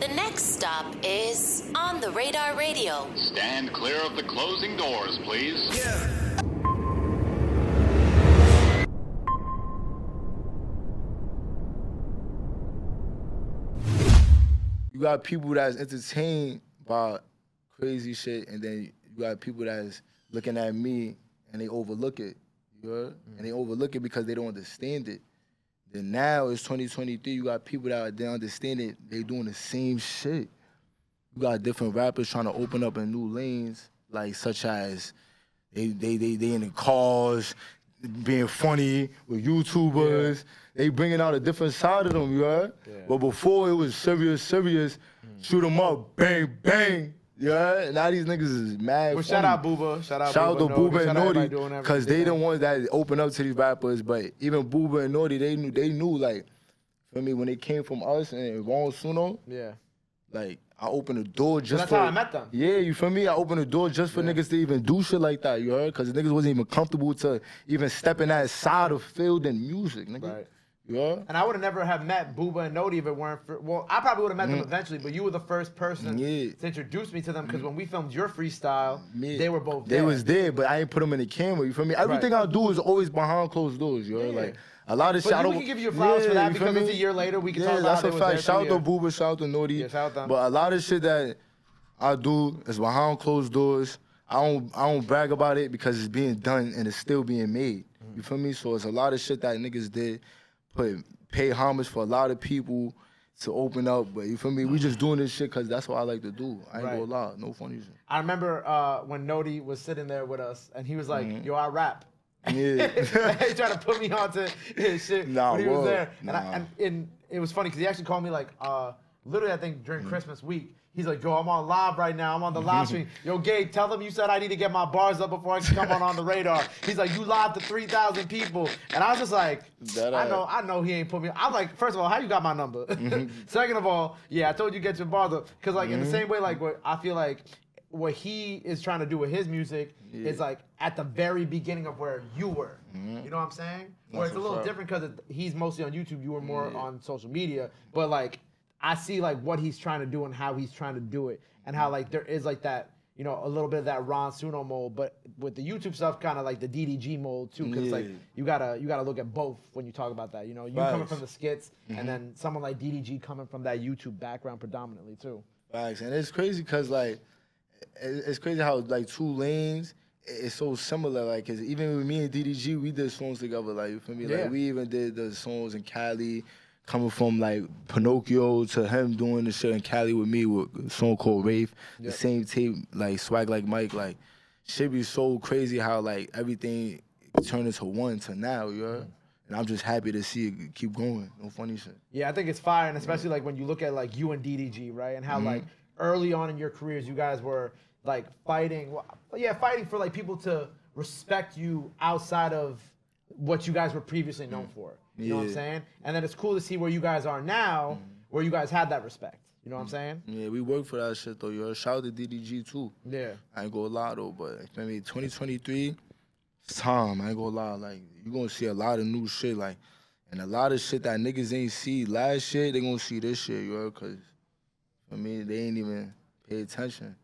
The next stop is On the Radar Radio. Stand clear of the closing doors, please. Yeah. You got people that's entertained by crazy shit, and then you got people that's looking at me and they overlook it. You heard? And they overlook it because they don't understand it. Then now it's 2023. You got people that they understand it. They doing the same shit. You got different rappers trying to open up in new lanes, like such as they in the cars, being funny with YouTubers. Yeah. They bringing out a different side of them, you heard? Yeah. But before it was serious, shoot them up, bang, bang. Yeah, now these niggas is mad. Well, shout out Buba. Shout out to Buba and Naughty, because they the ones that open up to these rappers. But even Buba and Naughty, they knew like, for me, when they came from us and Ron Suno, yeah, like I opened the door just that's for. That's how I met them. Yeah, you feel me? I opened the door just for niggas to even do shit like that. You heard? Because the niggas wasn't even comfortable to even step in that side of field and music, nigga. Right. Yeah. And I would have never have met Buba and Noti if it weren't for, well, I probably would have met them eventually, but you were the first person to introduce me to them, because when we filmed your freestyle, they were both there. They was there, but I ain't put them in the camera, you feel me? Everything I do is always behind closed doors, you know? Like, a lot of shit. But we can give you flowers for that, because it's a year later, we can talk about it. That's a fact. Shout out to Buba, shout out to Noti. Yeah, shout out them. But a lot of shit that I do is behind closed doors. I don't brag about it because it's being done and it's still being made. You feel me? So it's a lot of shit that niggas did, pay homage for a lot of people to open up, but you feel me? We just doing this shit because that's what I like to do. I ain't gonna lie, no funny shit. I remember when Noti was sitting there with us, and he was like, yo, I rap. Yeah. He tried to put me onto his shit when he was there. And it was funny because he actually called me like, literally I think during Christmas week, he's like, yo, I'm on live right now. I'm on the live stream. Yo, Gabe, tell them you said I need to get my bars up before I can come on the radar. He's like, you live to 3,000 people. And I was just like, I know he ain't put me. I'm like, first of all, how you got my number? Second of all, yeah, I told you get your bars up. Because like in the same way, like what I feel like what he is trying to do with his music is like at the very beginning of where you were. You know what I'm saying? Where it's a little different because he's mostly on YouTube. You were more on social media. But like, I see like what he's trying to do and how he's trying to do it, and how like there is like that, you know, a little bit of that Ron Suno mold, but with the YouTube stuff, kind of like the DDG mold too, because like you gotta look at both when you talk about that. You know, you coming from the skits, and then someone like DDG coming from that YouTube background predominantly too. Facts, and it's crazy because like it's crazy how like two lanes. It's so similar, like, cause even with me and DDG, we did songs together, like, you feel me? Like, we even did the songs in Cali. Coming from like Pinocchio to him doing the shit in Cali with me with a song called Wraith, the same tape, like Swag Like Mike, like shit be so crazy how like everything turned into one to now, you know? And I'm just happy to see it keep going. No funny shit. Yeah, I think it's fire, and especially like when you look at like you and DDG, right? And how like early on in your careers you guys were like fighting for like people to respect you outside of what you guys were previously known for. You know what I'm saying? And then it's cool to see where you guys are now, where you guys had that respect. You know what I'm saying? Yeah, we work for that shit though, yo. Shout out to DDG too. Yeah. I ain't gonna lie though, but I mean 2023, it's time. I ain't gonna lie. Like, you gonna see a lot of new shit, like, and a lot of shit that niggas ain't see last year, they gonna see this shit, yo, cause for me, they ain't even pay attention.